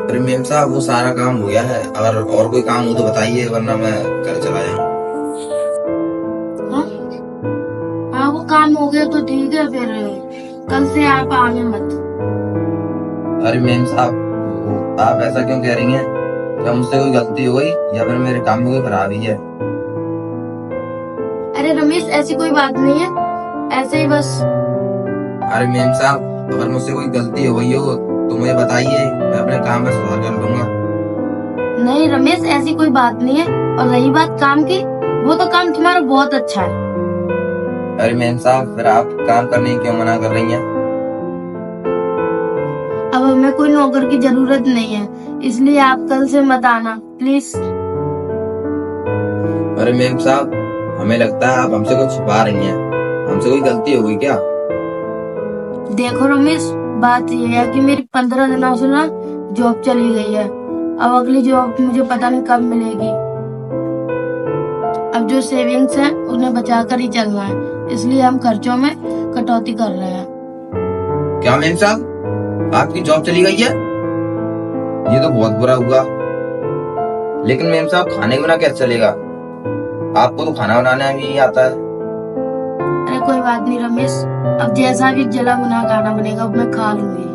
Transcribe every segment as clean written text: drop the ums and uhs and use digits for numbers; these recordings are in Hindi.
अरे मेम साहब वो सारा काम हो गया है, अगर और कोई काम हो तो बताइए, वरना मैं घर चला जाऊँ। हाँ हाँ, वो काम हो गया तो ठीक है। फिर कल से आप आगे मत। अरे मेम साहब आप ऐसा क्यों कह रही हैं? क्या मुझसे कोई गलती हो गई या फिर मेरे काम में कोई खराबी है? अरे रमेश, ऐसी कोई बात नहीं है, ऐसे ही बस। अरे मेम साहब अगर मुझसे कोई गलती हो गई हो तो मुझे बताइए, मैं अपने काम में सुधार कर लूंगा। नहीं रमेश, ऐसी कोई बात नहीं है। और रही बात काम की, वो तो काम तुम्हारा बहुत अच्छा है। अरे मेम साहब फिर आप काम करने की क्यों मना कर रही हैं? अब हमें कोई नौकर की जरूरत नहीं है, इसलिए आप कल से मत आना प्लीज। अरे मेम साहब हमें लगता है आप हमसे कुछ छुपा रही हैं, हमसे कोई गलती हो गई क्या? देखो रमेश, बात ये है कि मेरी 15 दिनों से ना जॉब चली गई है। अब अगली जॉब मुझे पता नहीं कब मिलेगी। अब जो सेविंग्स है उन्हें बचा कर ही चलना है, इसलिए हम खर्चों में कटौती कर रहे हैं। क्या मेम साहब आपकी जॉब चली गई है? ये तो बहुत बुरा हुआ। लेकिन मेम साहब खाने के बिना कैसे चलेगा? आपको तो खाना बनाना भी नहीं आता है। अरे कोई बात नहीं रमेश, अब जैसा भी जला भुना खाना बनेगा वो मैं खा लूंगी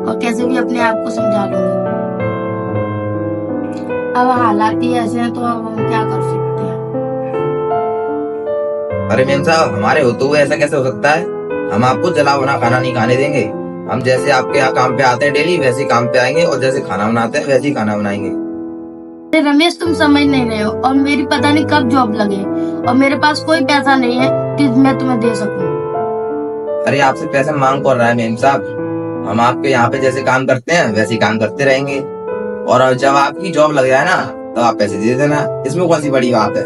और कैसे भी अपने आप को समझा लूंगी। अब हालात ही ऐसे हैं तो अब हम क्या कर सकते हैं। अरे मेम साहब हमारे होते हुए ऐसा कैसे हो सकता है? हम आपको जला बना खाना नहीं खाने देंगे। हम जैसे आपके यहाँ काम पे आते हैं डेली वैसे ही काम पे आएंगे, और जैसे खाना बनाते हैं वैसे ही खाना बनाएंगे। अरे रमेश, तुम समझ नहीं रहे हो, और मेरी पता नहीं कब जॉब लगे, और मेरे पास कोई पैसा नहीं है कि मैं तुम्हें दे सकूं। अरे आपसे पैसे मांग कौन रहा है मेम साहब? हम आपके यहाँ पे जैसे काम करते हैं वैसे ही काम करते रहेंगे, और अब जब आपकी जॉब लग जाए ना तो आप पैसे दे देना, इसमें कौन सी बड़ी बात है?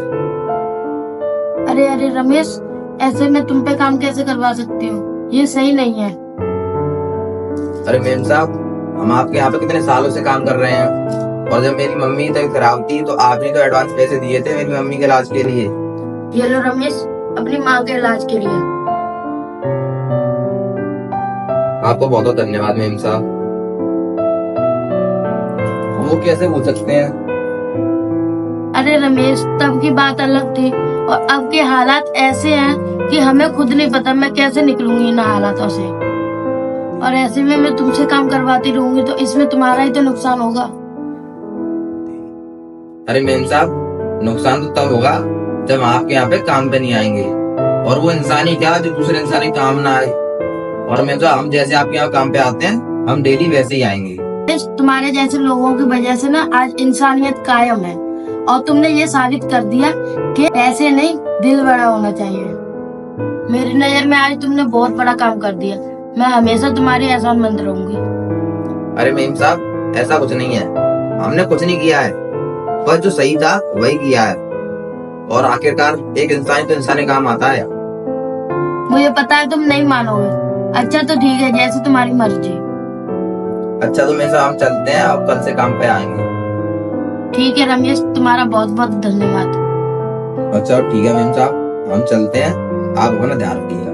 अरे अरे रमेश, ऐसे में तुम पे काम कैसे करवा सकती हूँ? ये सही नहीं है। अरे मेम साहब हम आपके यहाँ पे कितने सालों से काम कर रहे हैं, और जब मेरी मम्मी तक खराब थी तो आपने तो एडवांस पैसे दिए थे मेरी मम्मी के इलाज के लिए। ये लो रमेश, अपनी माँ के इलाज के लिए। आपको बहुत बहुत धन्यवाद मेम साहब। हम वो कैसे भूल सकते हैं? अरे रमेश, तब की बात अलग थी और अब के हालात ऐसे हैं कि हमें खुद नहीं पता मैं कैसे निकलूंगी इन हालातों से। और ऐसे में मैं तुमसे काम करवाती रहूंगी तो इसमें तुम्हारा ही तो नुकसान होगा। अरे मेम साहब नुकसान तो तब होगा जब आपके यहाँ पे काम पे नहीं आएंगे, और वो इंसान ही क्या जो दूसरे इंसान के काम ना आए। और मेम साहब हम जैसे आपके यहाँ काम पे आते हैं हम डेली वैसे ही आएंगे। तुम्हारे जैसे लोगों की वजह से ना आज इंसानियत कायम है, और तुमने ये साबित कर दिया कि पैसे नहीं दिल बड़ा होना चाहिए। मेरी नजर में आज तुमने बहुत बड़ा काम कर दिया। मैं हमेशा तुम्हारी एहसानमंद रहूंगी। अरे मेम साहब ऐसा कुछ नहीं है, हमने कुछ नहीं किया है, बस जो सही था वही किया है, और आखिरकार एक इंसान तो इंसानी काम आता है। मुझे पता है तुम नहीं मानोगे। अच्छा तो ठीक है, जैसे तुम्हारी मर्जी। अच्छा तो मेम साहब हम चलते हैं, अब कल से काम पे आएंगे। ठीक है रमेश, तुम्हारा बहुत बहुत धन्यवाद। अच्छा ठीक है मेम साहब हम चलते हैं, आप अपना ध्यान रखिएगा।